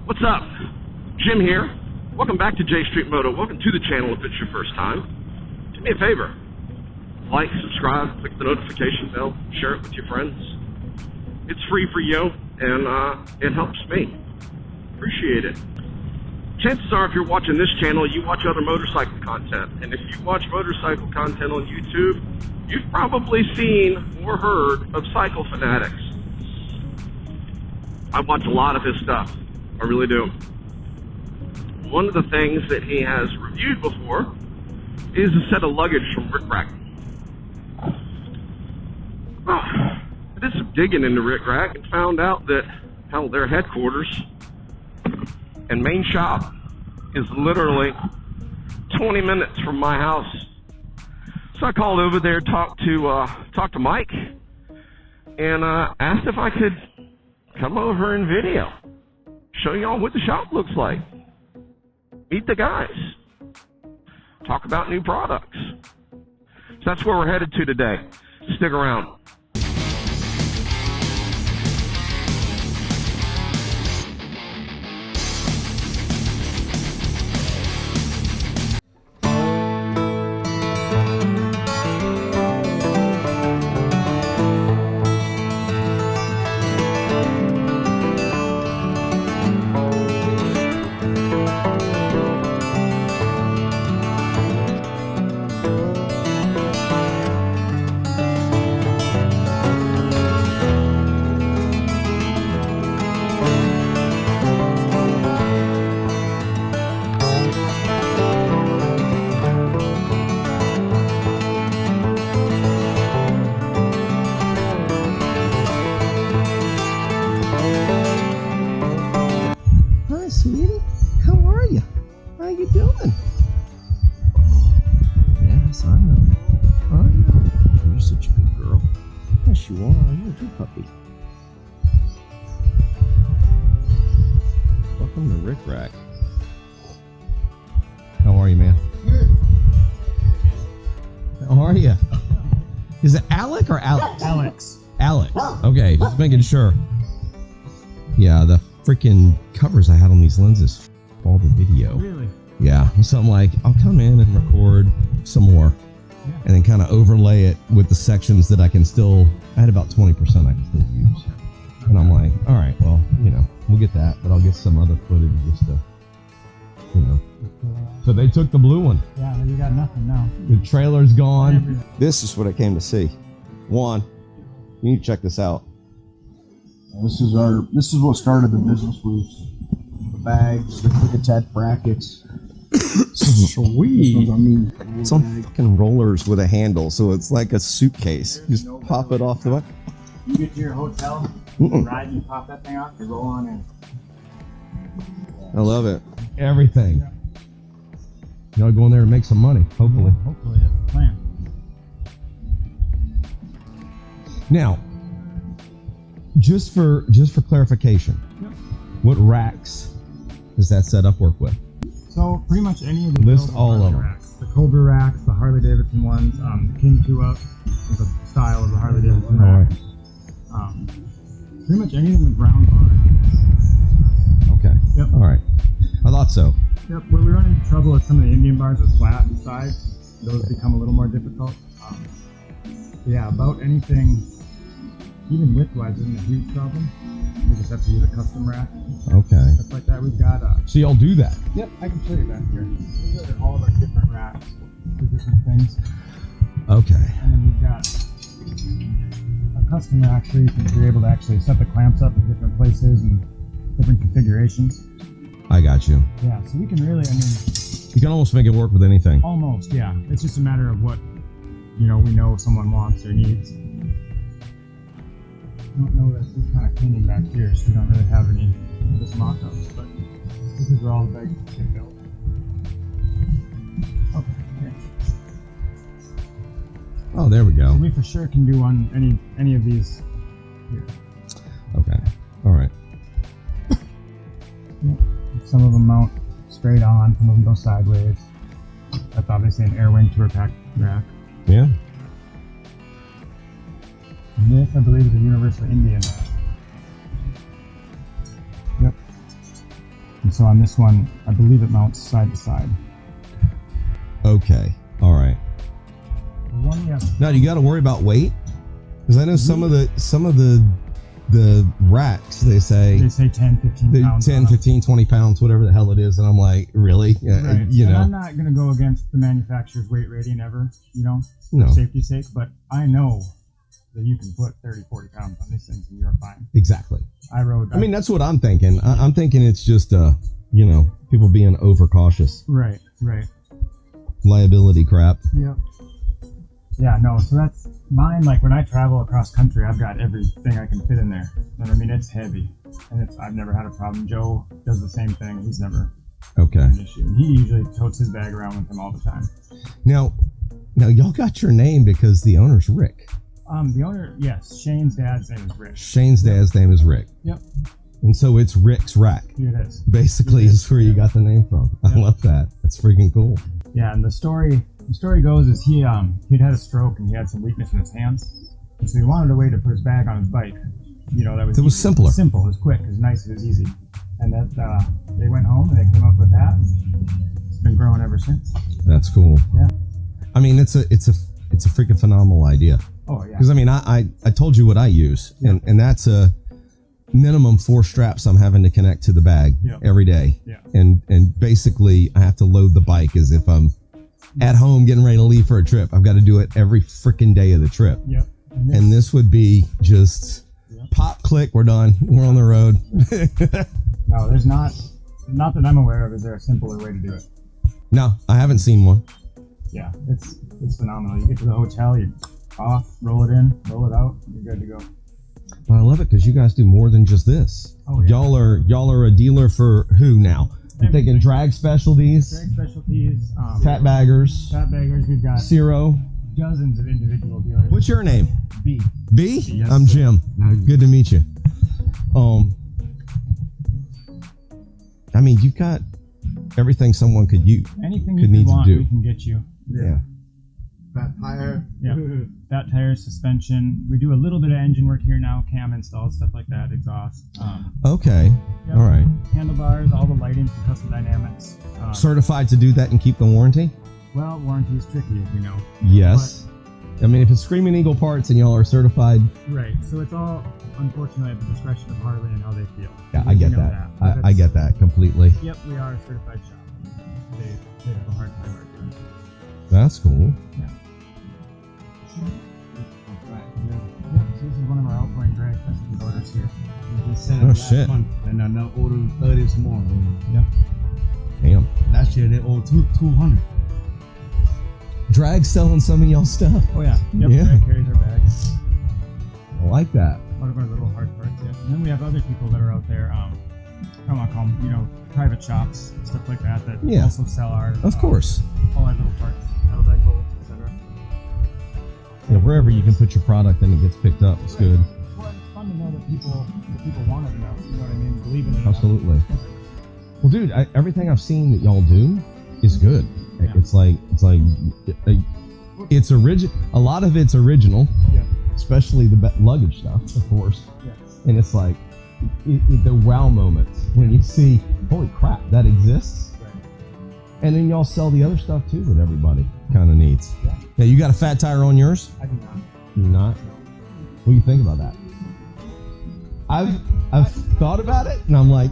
What's up? Jim here. Welcome back to J Street Moto. Welcome to the channel if it's your first time. Do me a favor. Like, subscribe, click the notification bell, share it with your friends. It's free for you, and it helps me. Appreciate it. Chances are if you're watching this channel, you watch other motorcycle content. And if you watch motorcycle content on YouTube, you've probably seen or heard of Cycle Fanatics. I watch a lot of his stuff. I really do. One of the things that he has reviewed before is a set of luggage from RickRak. Well, I did some digging into RickRak and found out that, hell, their headquarters and main shop is literally 20 minutes from my house. So I called over there, talked to Mike, and asked if I could come over and video, show y'all what the shop looks like, meet the guys, talk about new products. So that's where we're headed to today. Stick around. Sweetie, how are you? How you doing? Oh, yes, I know. Oh, you're such a good girl. Yes, you are. You're a good puppy. Welcome to RickRak. How are you, man? Good. How are you? Is it Alec or Alex? Alex. Alex. Okay, just making sure. Yeah, the freaking covers I had on these lenses all the video. Really? Yeah, so I'm like, I'll come in and record some more, and then kind of overlay it with the sections that I can still. I had about 20% I can still use, and I'm like, all right, well, we'll get that, but I'll get some other footage just to, So they took the blue one. Yeah, you got nothing now. The trailer's gone. This is what I came to see. Juan, you need to check this out. This is what started the business with the bags, the quick attach brackets. Sweet. It's It's on fucking rollers with a handle, so it's like a suitcase. You just pop it off the back. You get to your hotel, ride, you pop that thing off, you roll on in. I love it. Everything. Yeah. Go in there and make some money, hopefully. Yeah, hopefully, that's the plan. Now, just for clarification, what racks does that setup work with? So pretty much any of the List all of them. racks. The Cobra racks, the Harley Davidson ones, the King 2-Up is a style of the Harley Davidson rack. Pretty much anything with ground bar. Okay. Yep. All right. I thought so. Yep. Where we run into trouble is some of the Indian bars are flat inside. Those become a little more difficult. Yeah, about anything. Even width-wise isn't a huge problem. We just have to use a custom rack. Okay. Stuff like that. We've got So y'all do that? Yep, I can show you back here. These are all of our different racks for different things. Okay. And then we've got a custom rack so you're able to actually set the clamps up in different places and different configurations. I got you. Yeah, so we can really, You can almost make it work with anything. almost, yeah. It's just a matter of what, we know someone wants or needs. I don't know that we're kind of cleaning back here, so we don't really have any of this mock-ups, but this is where all the bags get built. Okay, here. Oh, there we go. So we for sure can do on any of these here. Okay. All right. Yep. Some of them mount straight on, some of them go sideways. That's obviously an air wing tour pack rack. Yeah. And this, I believe, is a Universal Indian. Yep. So on this one, I believe it mounts side to side. Okay. All right. The one we have, Now, do you got to worry about weight? Because I know some of the racks, they say 10, 15 they're pounds. 10, 15, 20 pounds, whatever the hell it is. And I'm like, really? Right. You And know? I'm not going to go against the manufacturer's weight rating ever, you know, for No. safety's sake, but I know that you can put 30, 40 pounds on these things and you're fine. Exactly. I mean, that's what I'm thinking. I'm thinking it's just, people being overcautious. Right. Liability crap. Yep. Yeah, no, so that's mine. Like when I travel across country, I've got everything I can fit in there. And I mean, it's heavy, and I've never had a problem. Joe does the same thing. He's never Okay. had an issue. And he usually totes his bag around with him all the time. Now y'all got your name because the owner's Rick. The owner, yes, Shane's dad's name is Rick. Shane's dad's name is Rick. Yep. And so it's Rick's Rack. Here it is. Basically, It is where you got the name from. I love that. That's freaking cool. Yeah, and the story goes is he'd had a stroke and he had some weakness in his hands, and so he wanted a way to put his bag on his bike. You know, that was easy. simpler. Simple, it was quick, it was nice, it was easy. And that they went home and they came up with that. It's been growing ever since. That's cool. Yeah. I mean, it's a freaking phenomenal idea. Oh yeah. Because I mean, I told you what I use, and that's a minimum 4 straps I'm having to connect to the bag every day. Yeah. And basically, I have to load the bike as if I'm at home getting ready to leave for a trip. I've got to do it every freaking day of the trip. Yep. And this would be just pop, click, we're done. We're on the road. No, there's not that I'm aware of. Is there a simpler way to do it? No, I haven't seen one. Yeah, it's phenomenal. You get to the hotel, you off, roll it in, roll it out, you're good to go. But I love it because you guys do more than just this. Oh, yeah. Y'all are a dealer for who now? I'm thinking drag specialties, Drag specialties, fat baggers, we've got Zero. dozens of individual dealers. What's your name? B. B? Yes, I'm sir. Jim. Good to meet you. I mean, you've got everything someone could use. Anything could you need to want, do. we can get you. Yeah. Fat tire. Yeah. Fat tires, suspension. We do a little bit of engine work here now, cam installs, stuff like that, exhaust. Okay. Yep. All right. Handlebars, all the lighting for custom dynamics. Certified to do that and keep the warranty? Well, warranty is tricky, as you know. Yes. I mean, if it's Screaming Eagle parts and y'all are certified. Right. So it's all, unfortunately, at the discretion of Harley and how they feel. Yeah, I get that. I get that completely. Yep, we are a certified shop. They have a hard time arguing. That's cool. Yeah. Yep, so this is one of our outgoing drag specialty orders here. We just sent Oh, it last shit. month, and I now order 30 tomorrow. Yep. Damn. Last year they owed 200. Drag selling some of y'all stuff. Oh yeah. Yep. Yeah. Drag carries our bags. I like that. One of our little hard parts. Yeah. And then we have other people that are out there. I don't want to call them, private shops, stuff like that also sell our. Of course. All our little parts, saddlebag bolts, etc. Yeah, wherever you can put your product and it gets picked up, it's good. Well, it's fun to know that people want it enough. You know what I mean? Believe in it enough. Absolutely. Well, dude, everything I've seen that y'all do is good. Yeah. It's original. A lot of it's original, Yeah. especially the luggage stuff, of course. Yes. And it's like the wow moments when you see, holy crap, that exists. Right. And then y'all sell the other stuff too that everybody kind of needs. Yeah. Now, you got a fat tire on yours? I do not. You not? What do you think about that? I've thought about it, and I'm like,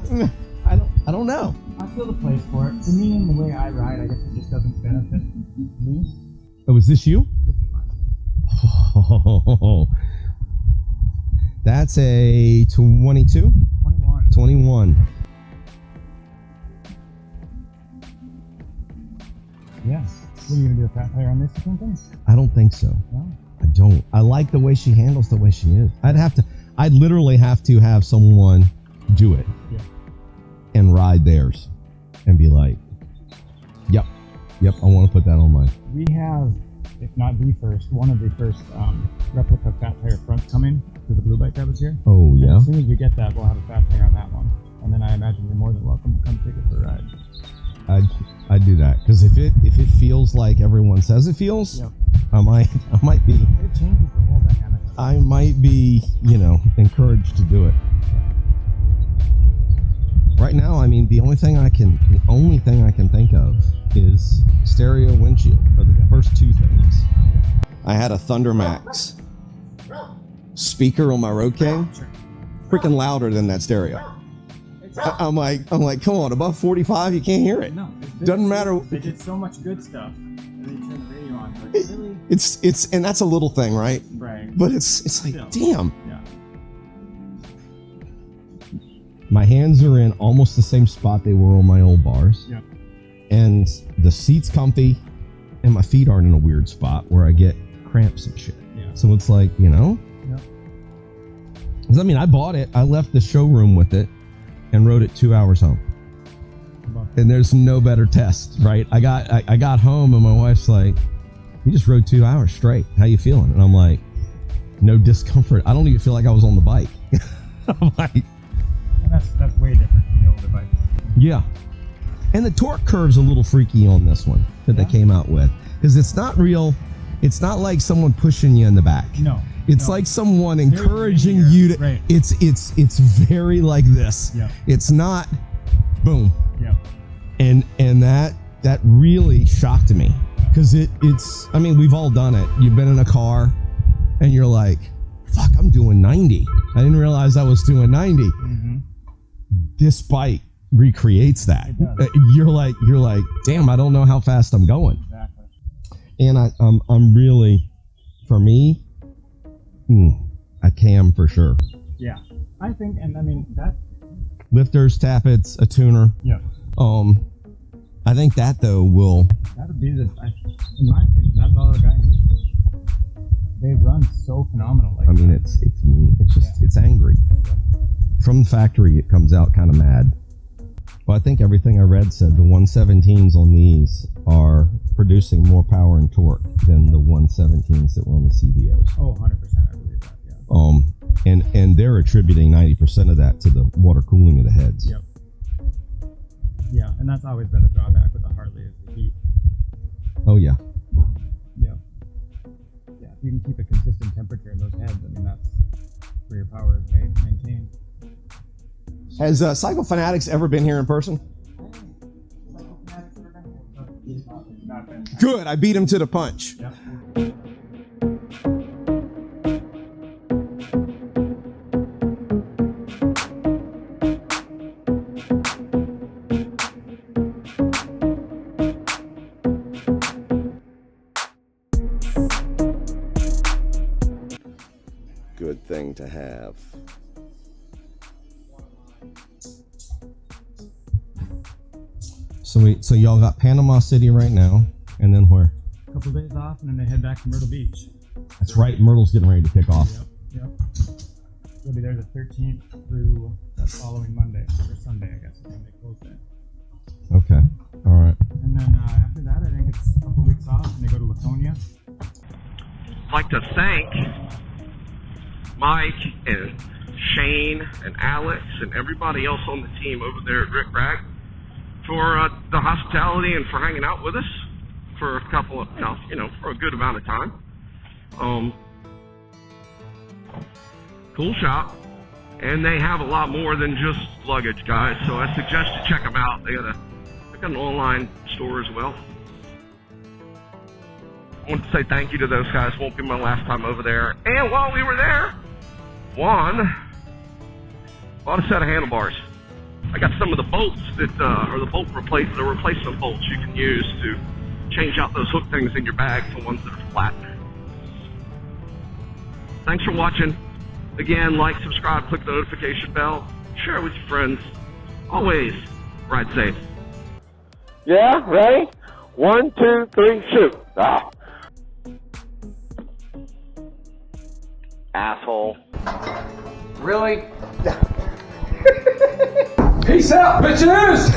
I don't know. I feel the place for it. For me and the way I ride, I guess it just doesn't benefit me. Oh, is this you? It's fine. Oh, that's a 22? 21. 21. Yes. What are you gonna do? A fat tire on this or something? I don't think so. No. I don't. I like the way she handles the way she is. I'd literally have to have someone do it. Yeah. And ride theirs and be like, yep, I want to put that on mine. We have, if not the first, one of the first replica fat tire fronts coming to the blue bike that was here. Oh, And yeah? as soon as we get that, we'll have a fat tire on that one. And then I imagine you're more than welcome to come take it for a ride. I'd do that. Because if it feels like everyone says it feels, Yep. I might be, It changes the whole dynamic. I might be, encouraged to do it. Right now, I mean, the only thing I can think of is stereo windshield are the first two things. I had a Thunder Max speaker on my Road King, freaking louder than that stereo. I'm like, come on, above 45, you can't hear it. No, Doesn't matter. They did so much good stuff, and then you turn the radio on. Like, really? It's and that's a little thing, right? Right. But it's like, damn. Yeah. My hands are in almost the same spot they were on my old bars. Yeah. And the seat's comfy, and my feet aren't in a weird spot where I get cramps and shit. Yeah. So it's like, you know? Yeah. 'Cause I mean, I bought it, I left the showroom with it, and rode it 2 hours home. And there's no better test, right? I got home, and my wife's like, you just rode 2 hours straight. How you feeling? And I'm like, no discomfort. I don't even feel like I was on the bike. I'm like... And that's way different from the old device. Yeah. And the torque curve's a little freaky on this one that they came out with. Because it's not real. It's not like someone pushing you in the back. No. It's like someone encouraging you to... Right. It's very like this. Yeah. It's not... Boom. Yeah. And that really shocked me. Because it's... I mean, we've all done it. You've been in a car and you're like, fuck, I'm doing 90. I didn't realize I was doing 90. Mm-hmm. This bike recreates that. It does. You're like, damn, I don't know how fast I'm going. Exactly. And I'm really, for me, a cam for sure. Yeah. I think, and I mean, that... Lifters, tappets, a tuner. Yeah. I think that though will... That would be in my opinion, that's all the guy needs. They run so phenomenal. Like I mean, it's me. It's just, it's angry. From the factory, it comes out kind of mad. Well, I think everything I read said the 117s on these are producing more power and torque than the 117s that were on the CVOs. Oh, 100%, I believe that, yeah. And they're attributing 90% of that to the water cooling of the heads. Yep. Yeah, and that's always been the drawback with the Harley is the heat. Oh, yeah. Yeah. Yeah, if you can keep a consistent temperature in those heads, I mean, that's where your power is maintained. Has Cycle Fanatics ever been here in person? Good, I beat him to the punch. Yep. Good thing to have. So y'all got Panama City right now, and then where? A couple days off, and then they head back to Myrtle Beach. That's right, Myrtle's getting ready to kick off. Yep. We'll be there the 13th through that following Monday, or Sunday, I guess, is when they close there. Okay, all right. And then after that, I think it's a couple weeks off, and they go to Laconia. I'd like to thank Mike and Shane and Alex and everybody else on the team over there at RickRak for the hospitality and for hanging out with us for a couple of, for a good amount of time. Cool shop, and they have a lot more than just luggage, guys. So I suggest you check them out. They got an online store as well. I want to say thank you to those guys. Won't be my last time over there. And while we were there, bought a set of handlebars. I got some of the bolts that are the replacement bolts you can use to change out those hook things in your bag for ones that are flat. Thanks for watching. Again, like, subscribe, click the notification bell, share with your friends. Always ride safe. Yeah, ready? 1, 2, 3, shoot. Ah. Asshole. Really? Peace out, bitches!